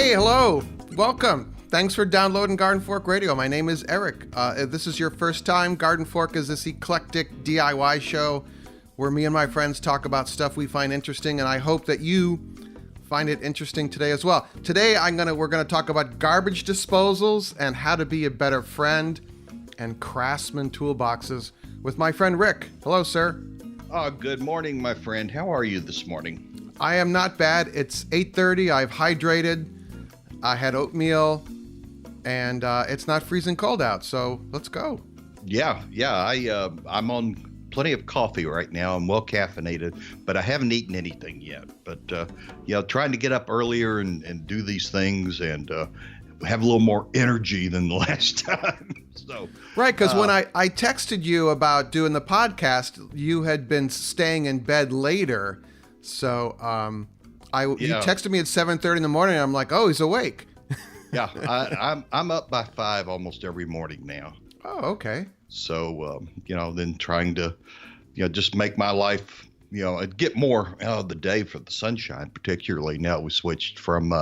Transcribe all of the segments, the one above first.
Hey, hello. Welcome. Thanks for downloading Garden Fork Radio. My name is Eric. If this is your first time, Garden Fork is this eclectic DIY show where me and my friends talk about stuff we find interesting, and I hope that you find it interesting today as well. Today we're gonna talk about garbage disposals and how to be a better friend and Craftsman toolboxes with my friend Rick. Hello, sir. Good morning, my friend. How are you this morning? I am not bad. It's 8:30. I've hydrated. I had oatmeal, and it's not freezing cold out. So let's go. Yeah. I'm on plenty of coffee right now. I'm well caffeinated, but I haven't eaten anything yet. But trying to get up earlier and do these things and have a little more energy than the last time. So right, because when I texted you about doing the podcast, you had been staying in bed later. So you texted me at 7:30 in the morning. And I'm like, oh, he's awake. Yeah, I'm up by 5 almost every morning now. Oh, okay. So then trying to just make my life get more out of the day for the sunshine, particularly now we switched from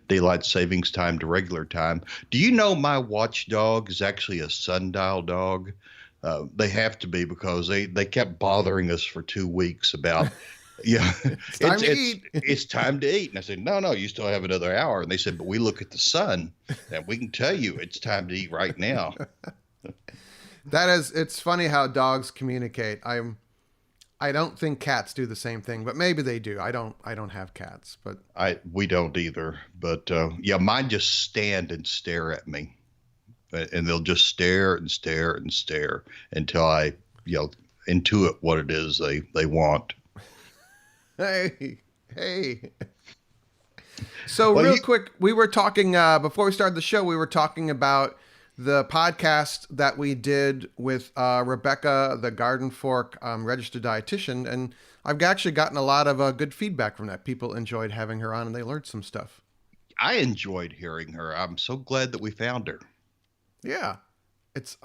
daylight savings time to regular time. Do you know my watchdog is actually a sundial dog? They have to be because they kept bothering us for 2 weeks about. Yeah, it's time to eat. It's time to eat. And I said, no, you still have another hour. And they said, but we look at the sun and we can tell you it's time to eat right now. It's funny how dogs communicate. I don't think cats do the same thing, but maybe they do. I don't have cats, but we don't either. But mine just stand and stare at me, and they'll just stare and stare and stare until I intuit what it is they want. Hey. So real quick, we were talking, before we started the show, we were talking about the podcast that we did with Rebecca, the Garden Fork registered dietitian. And I've actually gotten a lot of good feedback from that. People enjoyed having her on and they learned some stuff. I enjoyed hearing her. I'm so glad that we found her. Yeah. It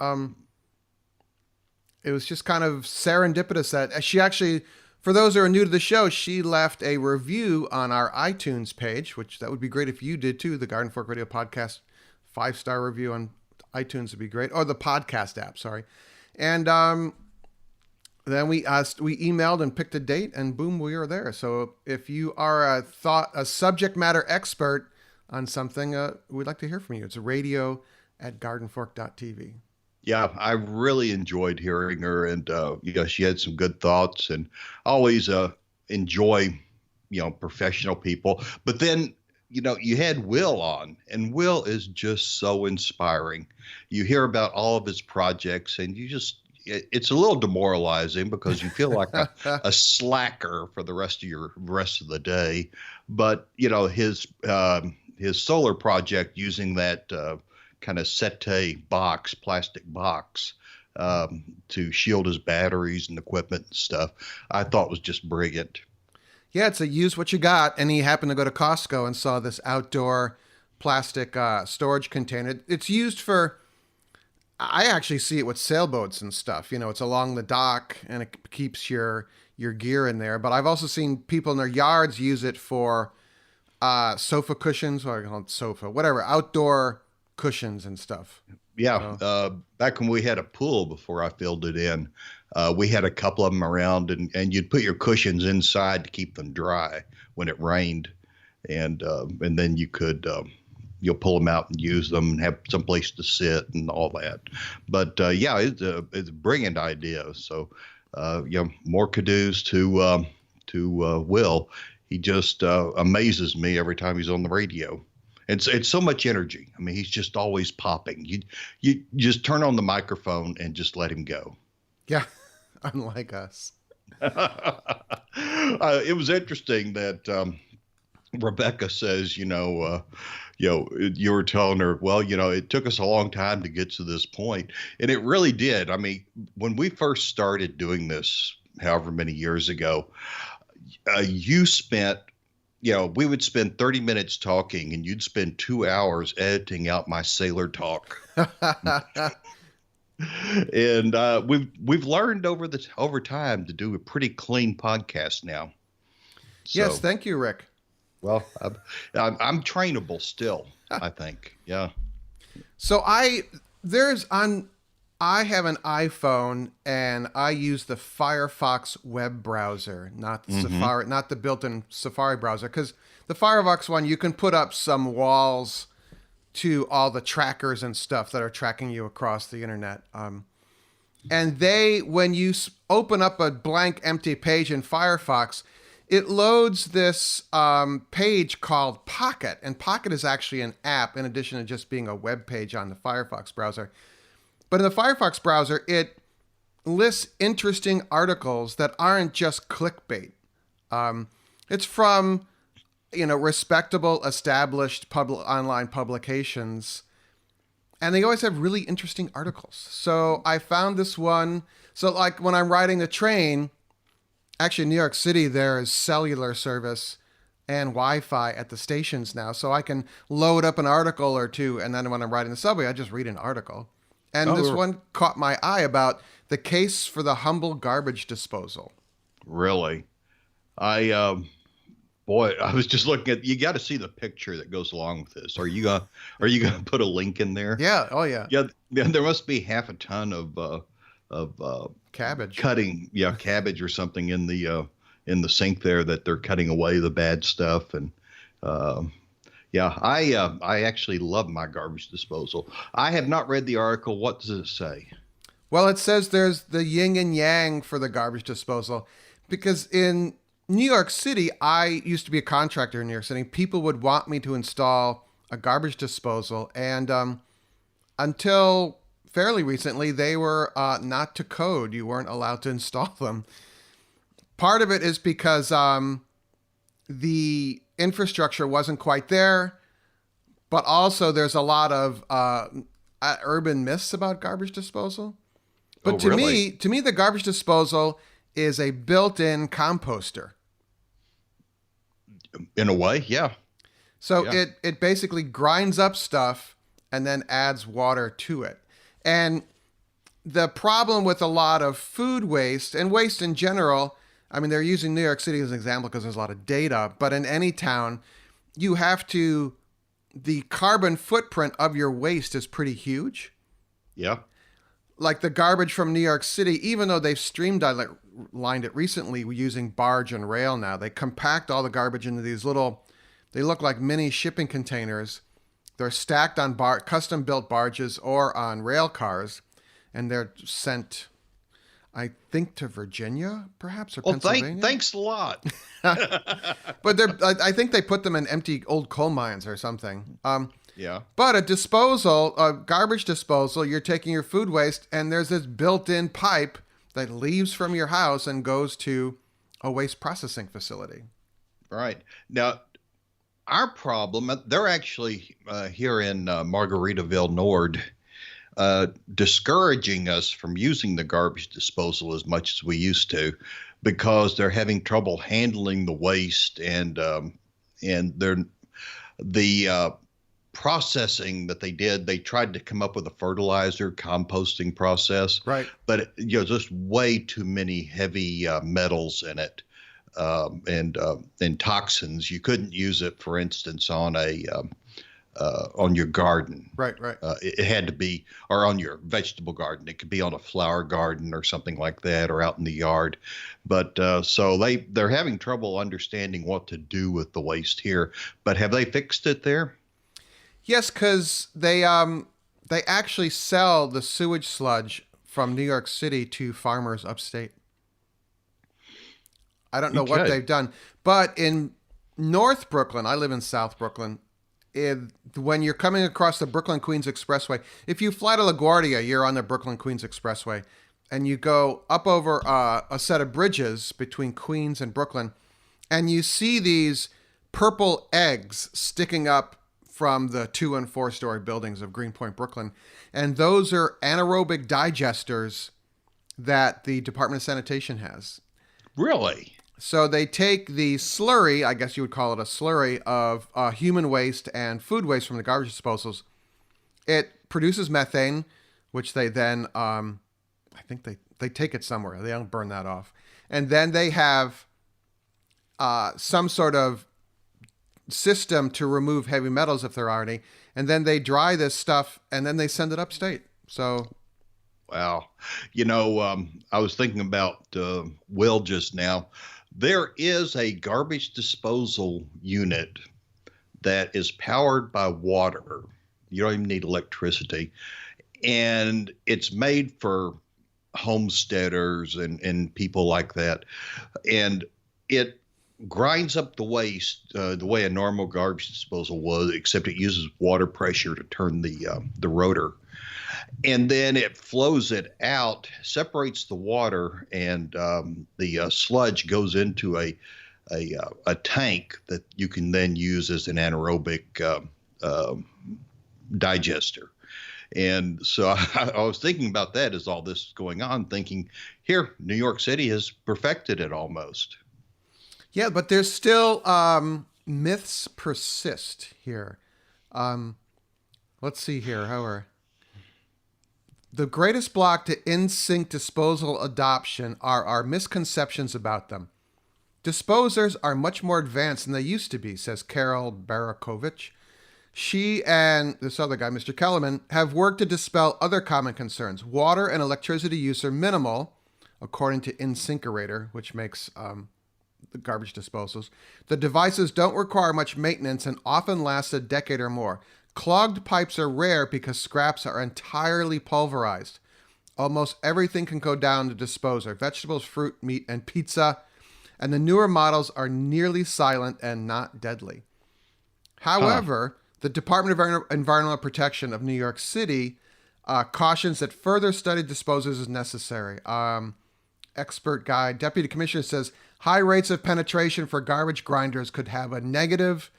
was just kind of serendipitous that she actually... For those who are new to the show, she left a review on our iTunes page, which that would be great if you did too. The Garden Fork Radio Podcast 5-star review on iTunes would be great, or the podcast app. Sorry, and then we emailed and picked a date, and boom, we are there. So if you are a subject matter expert on something, we'd like to hear from you. It's radio@gardenfork.tv. Yeah, I really enjoyed hearing her, and she had some good thoughts, and always enjoy professional people. But then you had Will on, and Will is just so inspiring. You hear about all of his projects, and it's a little demoralizing because you feel like a slacker for the rest of the day. But his solar project using that kind of settee plastic box to shield his batteries and equipment and stuff, I thought was just brilliant. Yeah, it's a use what you got. And he happened to go to Costco and saw this outdoor plastic storage container. It's used for, I actually see it with sailboats and stuff. It's along the dock and it keeps your gear in there. But I've also seen people in their yards use it for sofa cushions, or I call it sofa, whatever, outdoor cushions and stuff. Yeah. So. Back when we had a pool before I filled it in, we had a couple of them around, and you'd put your cushions inside to keep them dry when it rained. And then you could, you'll pull them out and use them and have some place to sit and all that. But it's a brilliant idea. So, more kudos to Will. He just amazes me every time he's on the radio. It's so much energy. I mean, he's just always popping. You just turn on the microphone and just let him go. Yeah, unlike us. It was interesting that Rebecca says, you were telling her, well, it took us a long time to get to this point. And it really did. I mean, when we first started doing this, however many years ago, you spent we would spend 30 minutes talking and you'd spend 2 hours editing out my sailor talk. And we've learned over time to do a pretty clean podcast now. So, yes, thank you, Rick. Well, I'm trainable still, I think. Yeah. So I have an iPhone and I use the Firefox web browser, not the Hmm. Safari, not the built-in Safari browser, because the Firefox one you can put up some walls to all the trackers and stuff that are tracking you across the internet. And when you open up a blank, empty page in Firefox, it loads this page called Pocket, and Pocket is actually an app in addition to just being a web page on the Firefox browser. But in the Firefox browser, it lists interesting articles that aren't just clickbait. It's from respectable, established online publications, and they always have really interesting articles. So I found this one. So like when I'm riding the train, actually in New York City, there is cellular service and Wi-Fi at the stations now, so I can load up an article or two, and then when I'm riding the subway, I just read an article. And this Oh, one caught my eye about the case for the humble garbage disposal. really? I boy, I was just looking at. You got to see the picture that goes along with this. Are you gonna put a link in there? Yeah, oh yeah, Yeah, yeah. There must be half a ton of cabbage. cutting, yeah, cabbage or something in the sink there that they're cutting away the bad stuff. And um yeah, I actually love my garbage disposal. I have not read the article. What does it say? Well, it says there's the yin and yang for the garbage disposal because in New York City, I used to be a contractor in New York City. People would want me to install a garbage disposal, and until fairly recently, they were not to code. You weren't allowed to install them. Part of it is because the infrastructure wasn't quite there, but also there's a lot of urban myths about garbage disposal. Oh, But really? to me, the garbage disposal is a built-in composter. In a way, yeah, So yeah. it basically grinds up stuff and then adds water to it. And the problem with a lot of food waste and waste in general, I mean, they're using New York City as an example because there's a lot of data, but in any town, you have to, the carbon footprint of your waste is pretty huge. Yeah. Like the garbage from New York City, even though they've streamlined it recently using barge and rail now, they compact all the garbage into these little, they look like mini shipping containers. They're stacked on custom built barges or on rail cars, and they're sent, I think, to Virginia, perhaps, or Well, Pennsylvania. thanks a lot. But I think they put them in empty old coal mines or something. Yeah. But a garbage disposal, you're taking your food waste, and there's this built-in pipe that leaves from your house and goes to a waste processing facility. Right. Now, our problem, they're actually here in Margaritaville Nord, discouraging us from using the garbage disposal as much as we used to because they're having trouble handling the waste and they're the processing that they did. They tried to come up with a fertilizer composting process, Right. but just way too many heavy metals in it, and toxins. You couldn't use it, for instance, on your garden. Right, right. It had to be, or on your vegetable garden. It could be on a flower garden or something like that, or out in the yard. But so they're having trouble understanding what to do with the waste here. But have they fixed it there? Yes, because they actually sell the sewage sludge from New York City to farmers upstate. I don't know what Okay. they've done, but in North Brooklyn, I live in South Brooklyn. When you're coming across the Brooklyn Queens Expressway, if you fly to LaGuardia, you're on the Brooklyn Queens Expressway, and you go up over a set of bridges between Queens and Brooklyn, and you see these purple eggs sticking up from the 2 and 4 story buildings of Greenpoint, Brooklyn. And those are anaerobic digesters that the Department of Sanitation has. Really? So they take the slurry, I guess you would call it a slurry, of human waste and food waste from the garbage disposals. It produces methane, which they then, I think they take it somewhere. They don't burn that off. And then they have some sort of system to remove heavy metals if there are any, and then they dry this stuff and then they send it upstate. So Wow. I was thinking about Will just now. There is a garbage disposal unit that is powered by water. You don't even need electricity. And it's made for homesteaders and people like that. And it grinds up the waste the way a normal garbage disposal would, except it uses water pressure to turn the rotor. And then it flows it out, separates the water, and the sludge goes into a tank that you can then use as an anaerobic digester. And so I was thinking about that as all this is going on, thinking, here, New York City has perfected it almost. yeah, but there's still myths persist here. Let's see here. How are the greatest block to in-sync disposal adoption are our misconceptions about them. Disposers are much more advanced than they used to be, says Carol Barakovich. She and this other guy, Mr. Kellerman, have worked to dispel other common concerns. Water and electricity use are minimal, according to InSinkerator, which makes the garbage disposals. The devices don't require much maintenance and often last a decade or more. Clogged pipes are rare because scraps are entirely pulverized. Almost everything can go down the disposer: vegetables, fruit, meat, and pizza. And the newer models are nearly silent and not deadly. However, the Department of Environmental Protection of New York City cautions that further study disposers is necessary. Expert guide, Deputy Commissioner says high rates of penetration for garbage grinders could have a negative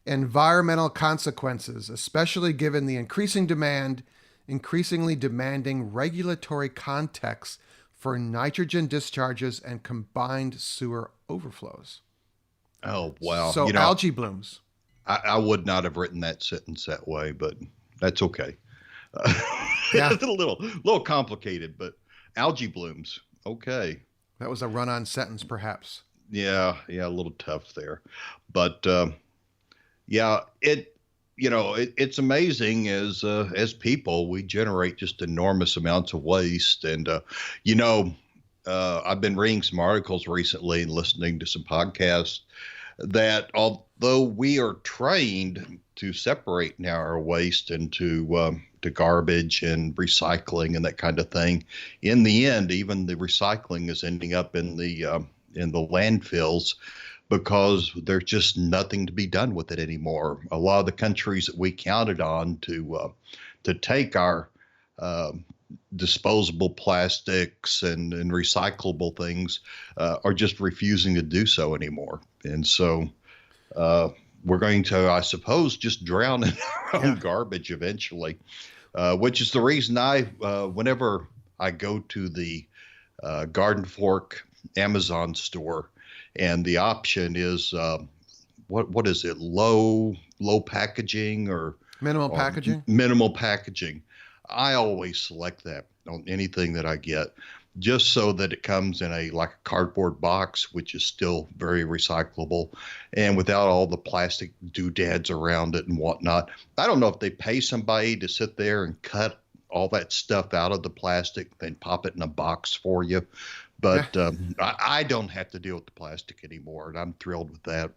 environmental consequences, especially given the increasingly demanding regulatory context for nitrogen discharges and combined sewer overflows. Oh, wow. So algae blooms. I would not have written that sentence that way, but that's okay. Yeah. It's a little complicated, but algae blooms. Okay. That was a run-on sentence, perhaps. Yeah, a little tough there. But yeah, it's amazing as people, we generate just enormous amounts of waste. And I've been reading some articles recently and listening to some podcasts that although we are trained to separate now our waste into to garbage and recycling and that kind of thing, in the end, even the recycling is ending up in the landfills because there's just nothing to be done with it anymore. A lot of the countries that we counted on to take our disposable plastics and recyclable things are just refusing to do so anymore. And so we're going to, I suppose, just drown in our own garbage eventually, which is the reason whenever I go to the Garden Fork Amazon store and the option is, what is it? Low packaging or minimal packaging? Minimal packaging. I always select that on anything that I get, just so that it comes in a cardboard box, which is still very recyclable and without all the plastic doodads around it and whatnot. I don't know if they pay somebody to sit there and cut all that stuff out of the plastic, then pop it in a box for you. But I don't have to deal with the plastic anymore, and I'm thrilled with that.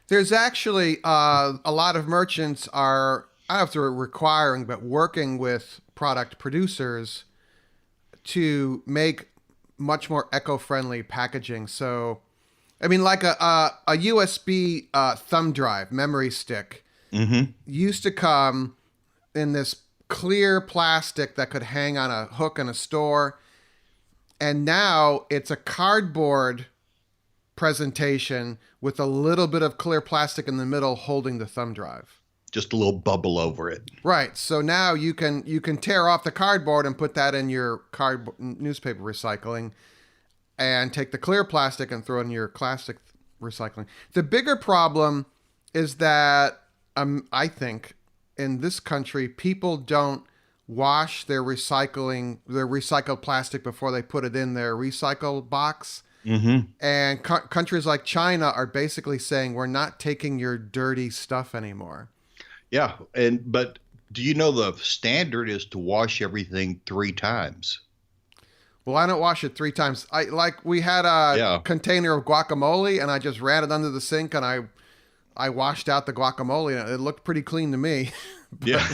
There's actually a lot of merchants are, I don't know if they're requiring, but working with product producers to make much more eco-friendly packaging. So, I mean, like a USB thumb drive memory stick used to come in this clear plastic that could hang on a hook in a store. And now it's a cardboard presentation with a little bit of clear plastic in the middle holding the thumb drive. Just a little bubble over it. Right. So now you can tear off the cardboard and put that in your newspaper recycling and take the clear plastic and throw it in your plastic recycling. The bigger problem is that I think in this country, people don't wash their recycled plastic before they put it in their recycle box. Mm-hmm. And countries like China are basically saying, we're not taking your dirty stuff anymore. Yeah, but do you know the standard is to wash everything 3 times? Well, I don't wash it 3 times. We had a Yeah, container of guacamole, and I just ran it under the sink, and I washed out the guacamole, and it looked pretty clean to me. yeah.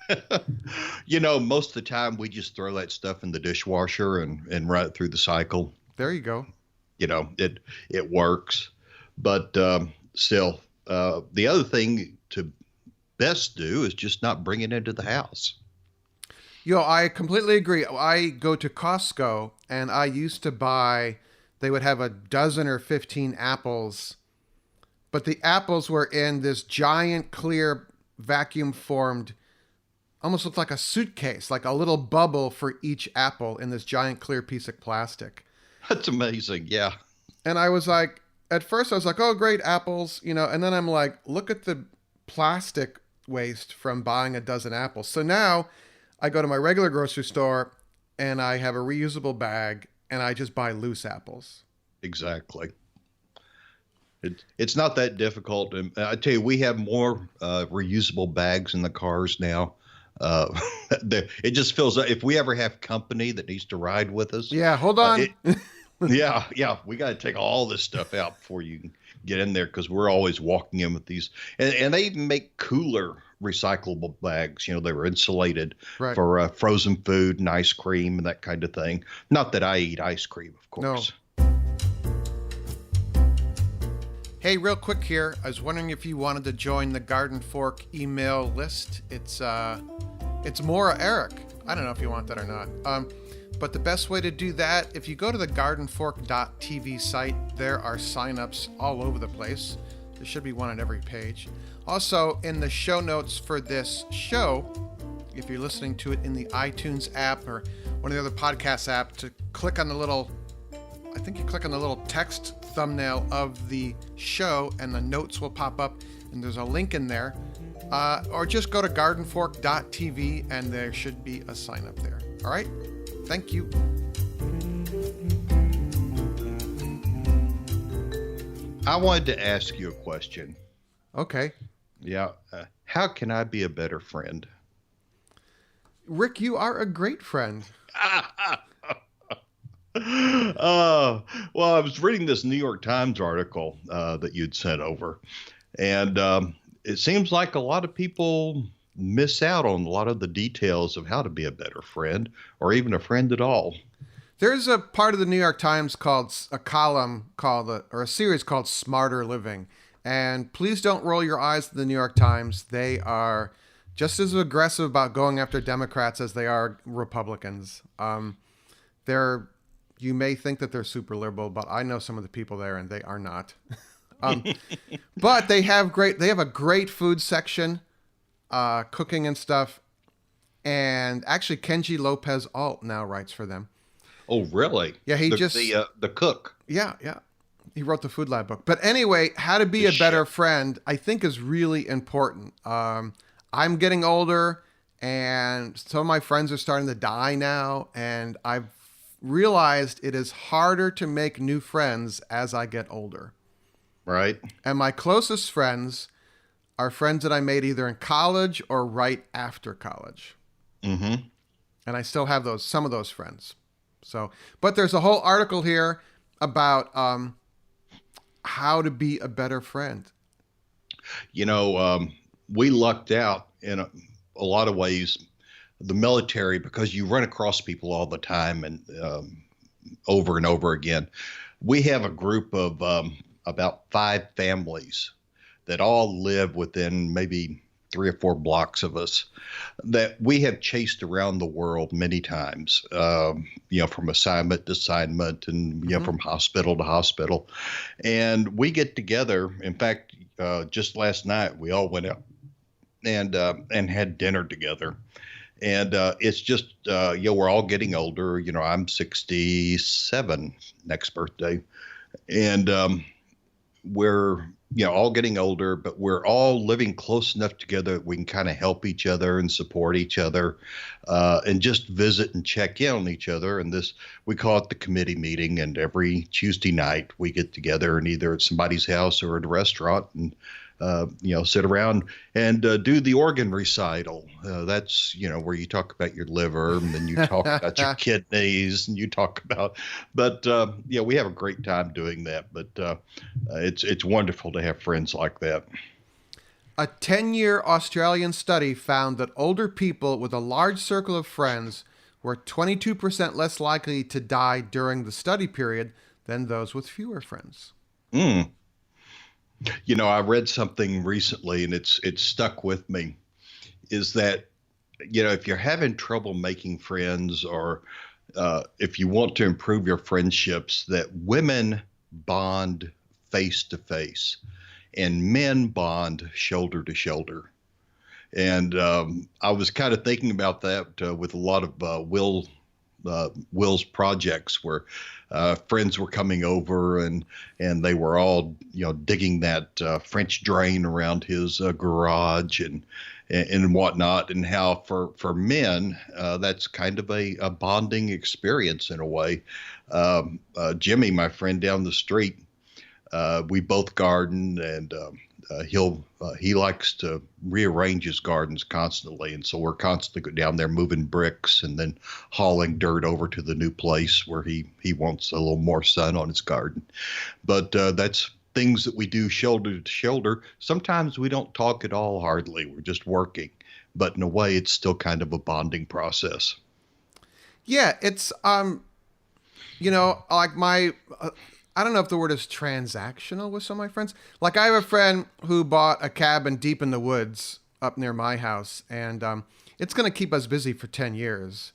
But Most of the time we just throw that stuff in the dishwasher and run it through the cycle. there you go. It works, but still, the other thing to best do is just not bring it into the house. I completely agree. I go to Costco, and I used to buy. They would have a dozen or 15 apples, but the apples were in this giant clear vacuum formed, almost looked like a suitcase, like a little bubble for each apple in this giant clear piece of plastic. That's amazing. Yeah. And I was like, at first I was like, oh, great apples, and then I'm like, look at the plastic waste from buying a dozen apples. So now I go to my regular grocery store and I have a reusable bag and I just buy loose apples. Exactly. It's not that difficult. And I tell you, we have more reusable bags in the cars now. It just feels like if we ever have company that needs to ride with us. Yeah, hold on. Yeah, we got to take all this stuff out before you can get in there because we're always walking in with these. And they even make cooler recyclable bags. They were insulated Right. for frozen food and ice cream and that kind of thing. Not that I eat ice cream, of course. Hey, real quick here. I was wondering if you wanted to join the Garden Fork email list. It's Maura Eric. I don't know if you want that or not. But the best way to do that, if you go to the gardenfork.tv site, there are signups all over the place. There should be one on every page. Also, in the show notes for this show, if you're listening to it in the iTunes app or one of the other podcast apps, to click on the little, I think you click on the little text thumbnail of the show and the notes will pop up and there's a link in there. Or just go to gardenfork.tv and there should be a sign up there. All right? Thank you. I wanted to ask you a question. Okay. Yeah. How can I be a better friend? Rick, you are a great friend. Well, I was reading this New York Times article that you'd sent over, and it seems like a lot of people miss out on a lot of the details of how to be a better friend or even a friend at all. There's a part of the New York Times called a column called, or a series called Smarter Living. And please don't roll your eyes to the New York Times. They are just as aggressive about going after Democrats as they are Republicans. You may think that they're super liberal, but I know some of the people there and they are not. But they have a great food section, cooking and stuff. And actually Kenji Lopez Alt now writes for them. Oh, really? Yeah, the cook. Yeah. He wrote the Food Lab book. But anyway, how to be a better friend, I think is really important. I'm getting older and some of my friends are starting to die now. And I've realized it is harder to make new friends as I get older. Right. And my closest friends are friends that I made either in college or right after college. Mm-hmm. And I still have some of those friends. So, but there's a whole article here about how to be a better friend. We lucked out in a lot of ways, the military, because you run across people all the time and over and over again. We have a group of about 5 families that all live within maybe 3 or 4 blocks of us that we have chased around the world many times, from assignment to assignment and, from hospital to hospital. And we get together. In fact, just last night, we all went out and had dinner together. And it's just, we're all getting older. I'm 67 next birthday. And we're all getting older, but we're all living close enough together that we can kind of help each other and support each other, and just visit and check in on each other. And this, we call it the committee meeting. And every Tuesday night we get together, and either at somebody's house or at a restaurant, and sit around and do the organ recital. That's, where you talk about your liver, and then you talk about your kidneys, and you talk about, but we have a great time doing that. But it's wonderful to have friends like that. A 10-year Australian study found that older people with a large circle of friends were 22% less likely to die during the study period than those with fewer friends. Mm. I read something recently, and it's stuck with me, is that, if you're having trouble making friends, or if you want to improve your friendships, that women bond face to face and men bond shoulder to shoulder. And I was kind of thinking about that with a lot of Will's projects, where friends were coming over, and they were all digging that French drain around his garage and whatnot, and how for men that's kind of a bonding experience in a way. Jimmy, my friend down the street, we both garden, and he likes to rearrange his gardens constantly, and so we're constantly down there moving bricks and then hauling dirt over to the new place where he wants a little more sun on his garden. But that's things that we do shoulder to shoulder. Sometimes we don't talk at all, hardly. We're just working, but in a way, it's still kind of a bonding process. Yeah, it's like my. I don't know if the word is transactional with some of my friends. Like, I have a friend who bought a cabin deep in the woods up near my house, and it's going to keep us busy for 10 years.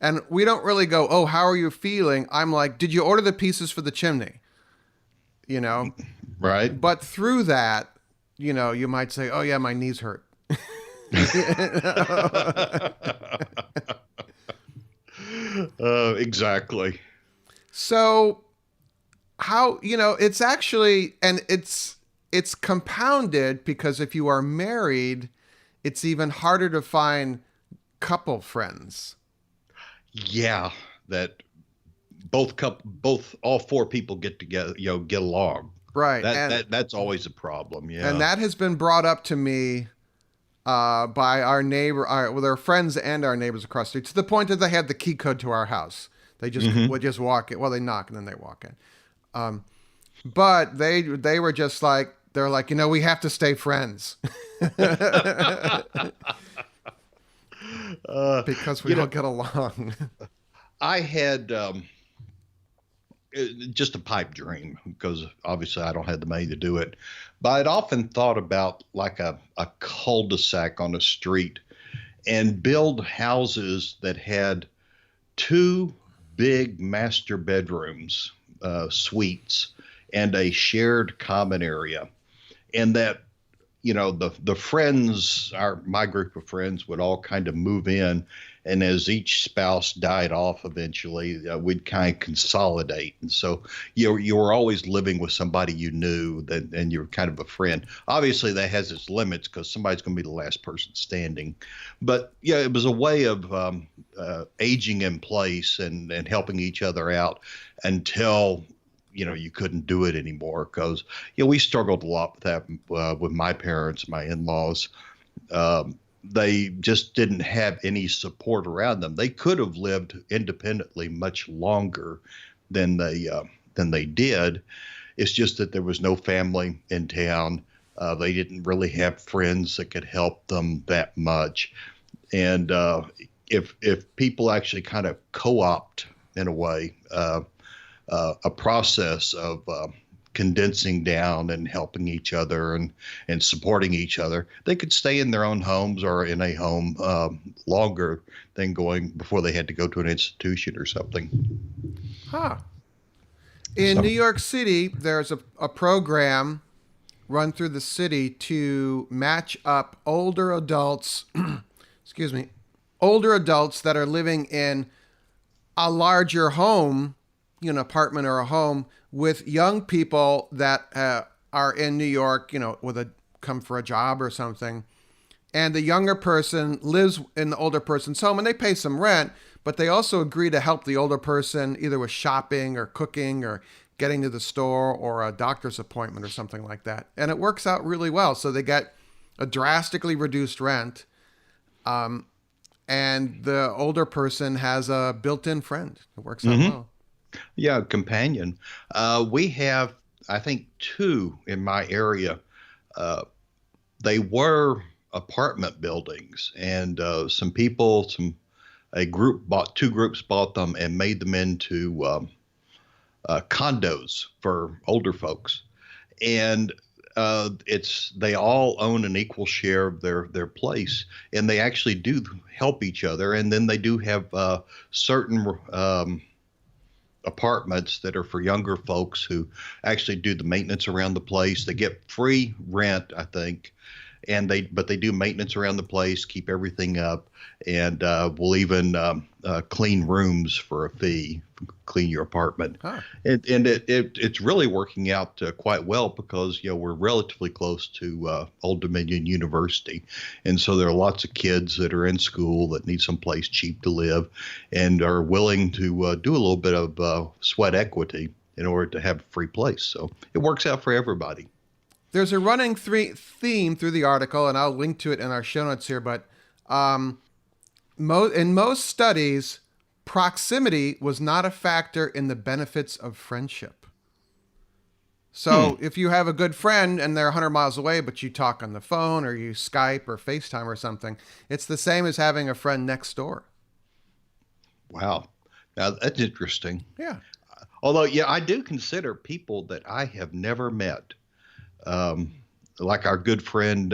And we don't really go, oh, how are you feeling? I'm like, did you order the pieces for the chimney? Right. But through that, you might say, oh, yeah, my knees hurt. Exactly. So how, it's actually, and it's compounded because if you are married, it's even harder to find couple friends. Yeah, that all four people get together, get along. Right. That's always a problem. Yeah. And that has been brought up to me by our neighbor, with our friends and our neighbors across the street, to the point that they have the key code to our house. They just would just walk in. Well, they knock and then they walk in. But they were just like, they're like, we have to stay friends. Because we don't get along. I had just a pipe dream, because obviously I don't have the money to do it. But I'd often thought about like a cul-de-sac on a street, and build houses that had two big master bedrooms, suites, and a shared common area. And that, the friends, my group of friends, would all kind of move in, and as each spouse died off eventually, we'd kind of consolidate. And so you were always living with somebody you knew, and you're kind of a friend. Obviously, that has its limits, because somebody's going to be the last person standing. But yeah, it was a way of aging in place and helping each other out until you couldn't do it anymore, because we struggled a lot with that with my parents, my in-laws. They just didn't have any support around them. They could have lived independently much longer than they did. It's just that there was no family in town. They didn't really have friends that could help them that much. And if people actually kind of co-opt, in a way, a process of condensing down and helping each other and supporting each other, they could stay in their own homes or in a home longer than going before they had to go to an institution or something. Huh. In New York City, there's a program run through the city to match up older adults, older adults that are living in a larger home, an apartment or a home, with young people that are in New York, come for a job or something, and the younger person lives in the older person's home, and they pay some rent, but they also agree to help the older person either with shopping or cooking or getting to the store or a doctor's appointment or something like that. And it works out really well. So they get a drastically reduced rent, and the older person has a built-in friend. It works out well. Yeah, companion. We have, I think, two in my area. They were apartment buildings, and two groups bought them and made them into condos for older folks. And they all own an equal share of their place, and they actually do help each other. And then they do have certain apartments that are for younger folks who actually do the maintenance around the place. They get free rent, I think, but they do maintenance around the place, keep everything up, and will even clean rooms for a fee, clean your apartment. Huh. And it's really working out quite well because we're relatively close to Old Dominion University, and so there are lots of kids that are in school that need someplace cheap to live and are willing to do a little bit of sweat equity in order to have a free place. So it works out for everybody. There's a running theme through the article, and I'll link to it in our show notes here, but in most studies, proximity was not a factor in the benefits of friendship. So if you have a good friend and they're 100 miles away, but you talk on the phone or you Skype or FaceTime or something, it's the same as having a friend next door. Wow. Now, that's interesting. Yeah. Although, I do consider people that I have never met, like our good friend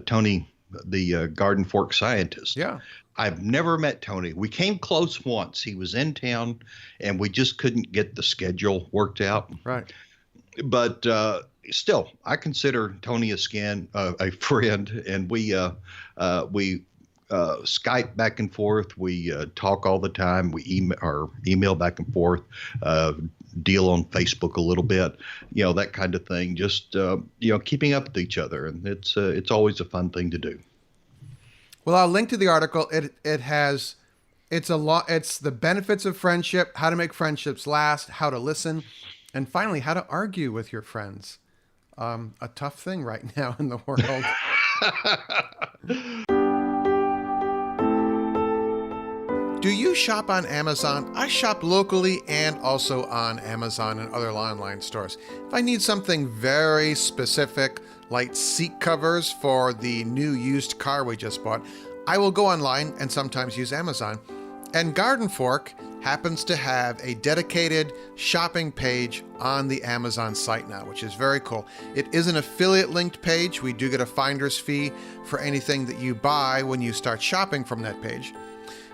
Tony, the Garden Fork scientist. Yeah. I've never met Tony. We came close once. He was in town, and we just couldn't get the schedule worked out. Right. But still, I consider Tony a friend, and we Skype back and forth. We talk all the time. We email back and forth. Deal on Facebook a little bit, that kind of thing. Just keeping up with each other, and it's always a fun thing to do. Well, I'll link to the article. It's the benefits of friendship, how to make friendships last, how to listen, and finally how to argue with your friends. A tough thing right now in the world. Do you shop on Amazon? I shop locally and also on Amazon and other online stores. If I need something very specific, like seat covers for the new used car we just bought, I will go online and sometimes use Amazon. And Garden Fork happens to have a dedicated shopping page on the Amazon site now, which is very cool. It is an affiliate linked page. We do get a finder's fee for anything that you buy when you start shopping from that page.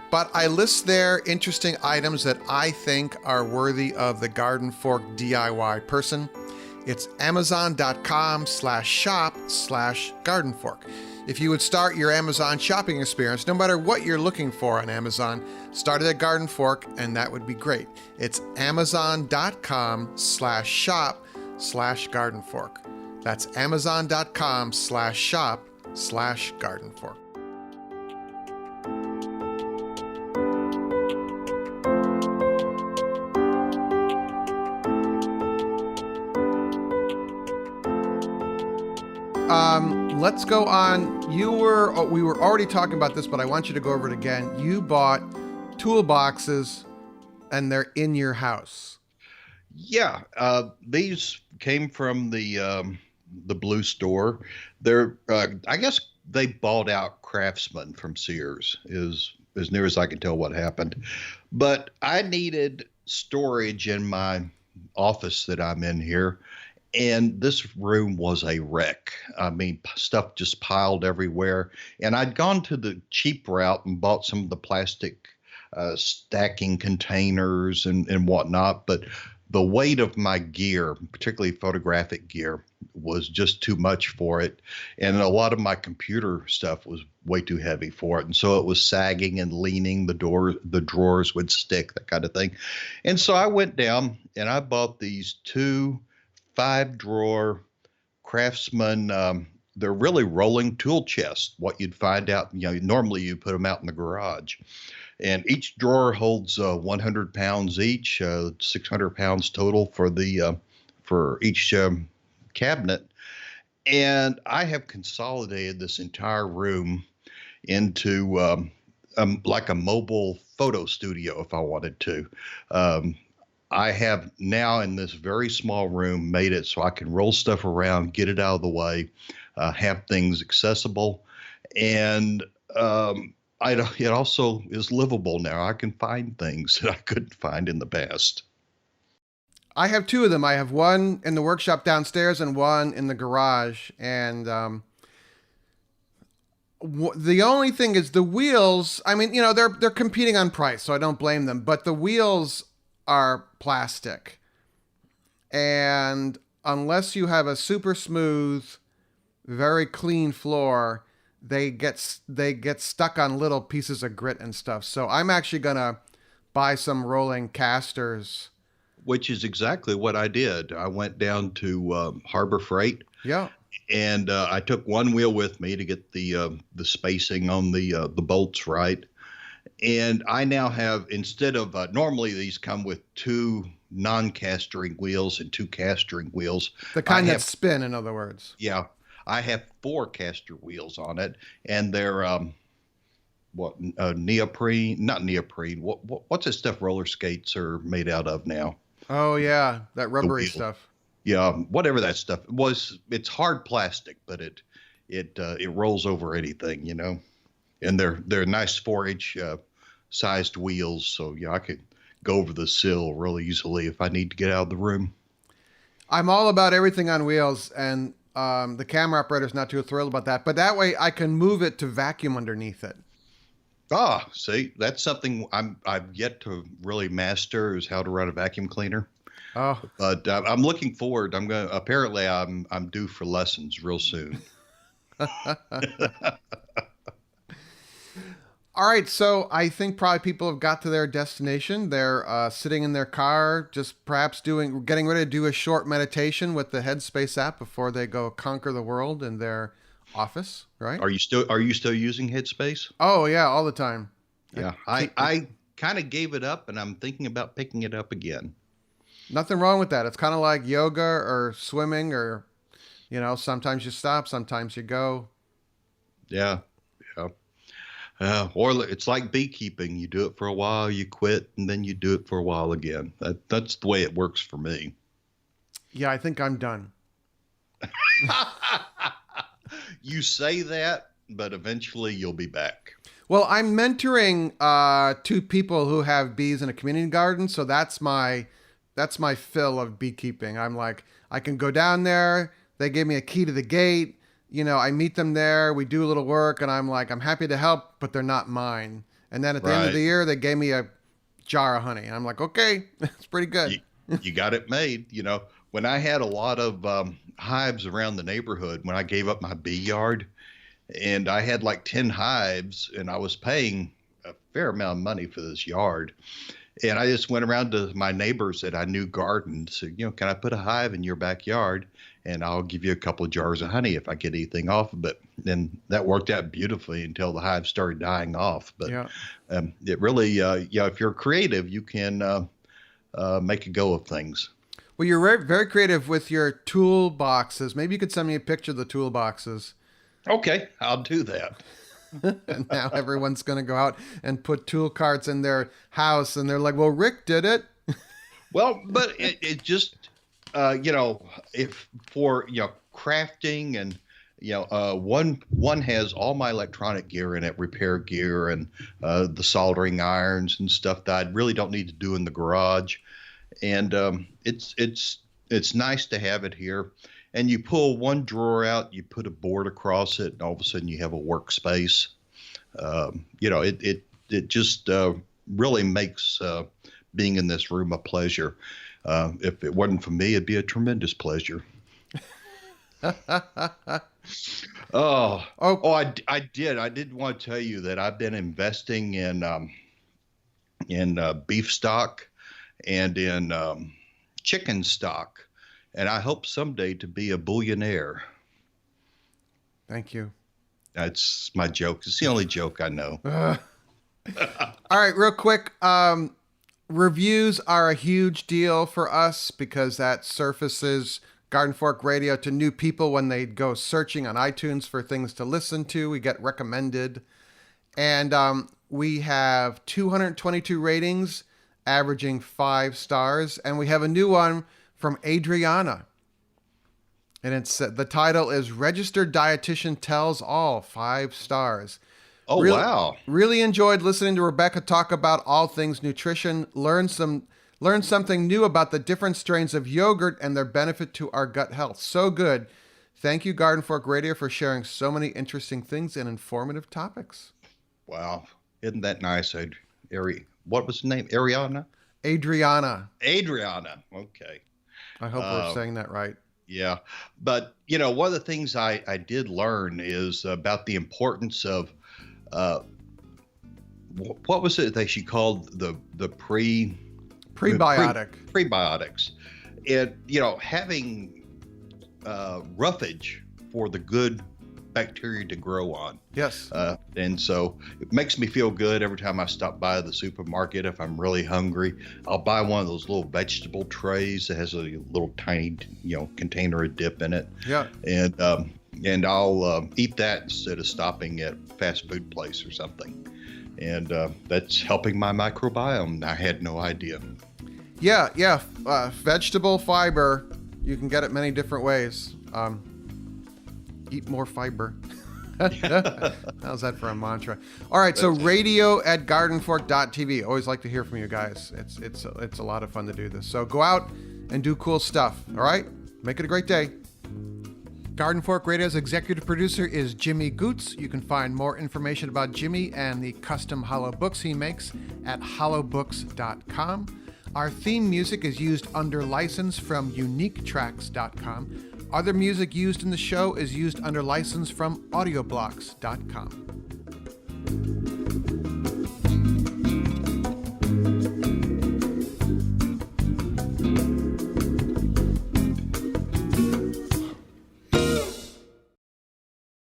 But I list there interesting items that I think are worthy of the Garden Fork DIY person. It's amazon.com/shop/gardenfork. If you would start your Amazon shopping experience, no matter what you're looking for on Amazon, start it at Garden Fork, and that would be great. It's amazon.com/shop/gardenfork. That's amazon.com/shop/gardenfork. Let's go on. We were already talking about this, but I want you to go over it again. You bought toolboxes and they're in your house. Yeah. These came from the Blue Store. They're, I guess they bought out Craftsman from Sears, is as near as I can tell what happened. But I needed storage in my office that I'm in here. And this room was a wreck. I mean, stuff just piled everywhere. And I'd gone to the cheap route and bought some of the plastic stacking containers and whatnot. But the weight of my gear, particularly photographic gear, was just too much for it. And a lot of my computer stuff was way too heavy for it. And so it was sagging and leaning. The drawers would stick, that kind of thing. And so I went down and I bought these two 5-drawer Craftsman. They're really rolling tool chests. What you'd find out, normally you put them out in the garage, and each drawer holds 100 pounds each, 600 pounds total for each cabinet. And I have consolidated this entire room into like a mobile photo studio if I wanted to. I have now in this very small room made it so I can roll stuff around, get it out of the way, have things accessible, and it also is livable now. I can find things that I couldn't find in the past. I have two of them. I have one in the workshop downstairs and one in the garage. And the only thing is the wheels. I mean, they're competing on price, so I don't blame them. But the wheels are plastic, and unless you have a super smooth, very clean floor, they get stuck on little pieces of grit and stuff. So I'm actually gonna buy some rolling casters. Which is exactly what I did. I went down to Harbor Freight. Yeah. And I took one wheel with me to get the spacing on the bolts right. And I now have, instead of normally these come with 2 non-castering wheels and 2 castering wheels. The kind that spin, in other words. Yeah, I have 4 caster wheels on it, and they're neoprene? Not neoprene. What's the stuff roller skates are made out of now? Oh yeah, that rubbery stuff. Yeah, whatever that stuff was. It's hard plastic, but it rolls over anything, And they're nice 4-inch sized wheels, so yeah, I could go over the sill really easily if I need to get out of the room. I'm all about everything on wheels, and the camera operator's not too thrilled about that. But that way, I can move it to vacuum underneath it. Ah, see, that's something I've yet to really master, is how to run a vacuum cleaner. Oh, But I'm looking forward. Apparently I'm due for lessons real soon. All right, so I think probably people have got to their destination. They're sitting in their car, just perhaps getting ready to do a short meditation with the Headspace app before they go conquer the world in their office, right? Are you still using Headspace? Oh yeah, all the time. Yeah, I kind of gave it up, and I'm thinking about picking it up again. Nothing wrong with that. It's kind of like yoga or swimming, or sometimes you stop, sometimes you go. Yeah, yeah. Or it's like beekeeping. You do it for a while, you quit, and then you do it for a while again. That's the way it works for me. Yeah, I think I'm done. You say that, but eventually you'll be back. Well, I'm mentoring 2 people who have bees in a community garden, so that's my fill of beekeeping. I'm like, I can go down there. They gave me a key to the gate. I meet them there. We do a little work, and I'm like, I'm happy to help, but they're not mine. And then at the end of the year, they gave me a jar of honey. I'm like, okay, it's pretty good. You got it made. When I had a lot of hives around the neighborhood, when I gave up my bee yard, and I had like 10 hives, and I was paying a fair amount of money for this yard. And I just went around to my neighbors that I knew gardened. Said, can I put a hive in your backyard? And I'll give you a couple of jars of honey if I get anything off of it. And that worked out beautifully until the hives started dying off. But yeah. It really, if you're creative, you can make a go of things. Well, you're very, very creative with your toolboxes. Maybe you could send me a picture of the toolboxes. Okay, I'll do that. And now everyone's going to go out and put tool carts in their house, and they're like, well, Rick did it. Well, but it just, if for, crafting and, one has all my electronic gear in it, repair gear and the soldering irons and stuff that I really don't need to do in the garage. And it's nice to have it here. And you pull one drawer out, you put a board across it, and all of a sudden you have a workspace. It just really makes being in this room a pleasure. If it wasn't for me, it'd be a tremendous pleasure. I did want to tell you that I've been investing in beef stock and in chicken stock. and I hope someday to be a billionaire. Thank you. That's my joke. It's the only joke I know. All right, real quick. Reviews are a huge deal for us because that surfaces Garden Fork Radio to new people when they go searching on iTunes for things to listen to. We get recommended. And we have 222 ratings, averaging 5 stars. And we have a new one from Adriana. And it's the title is Registered Dietitian Tells All, 5 stars. Oh, wow. Really enjoyed listening to Rebecca talk about all things nutrition. Learned something new about the different strains of yogurt and their benefit to our gut health. So good. Thank you, Garden Fork Radio, for sharing so many interesting things and informative topics. Wow. Isn't that nice? What was the name? Ariana? Adriana. Adriana. Okay. I hope we're saying that right. Yeah. But, one of the things I did learn is about the importance of what was it that she called the prebiotic prebiotics, and having roughage for the good bacteria to grow on. Yes. And so it makes me feel good every time I stop by the supermarket. If I'm really hungry, I'll buy one of those little vegetable trays that has a little tiny, container of dip in it. Yeah. And I'll eat that instead of stopping at fast food place or something. And that's helping my microbiome. I had no idea. Yeah. Vegetable fiber, you can get it many different ways. Eat more fiber. How's that for a mantra? All right, so radio@gardenfork.tv. Always like to hear from you guys. It's a lot of fun to do this. So go out and do cool stuff. All right? Make it a great day. Garden Fork Radio's executive producer is Jimmy Goots. You can find more information about Jimmy and the custom hollow books he makes at hollowbooks.com. Our theme music is used under license from uniquetracks.com. Other music used in the show is used under license from audioblocks.com.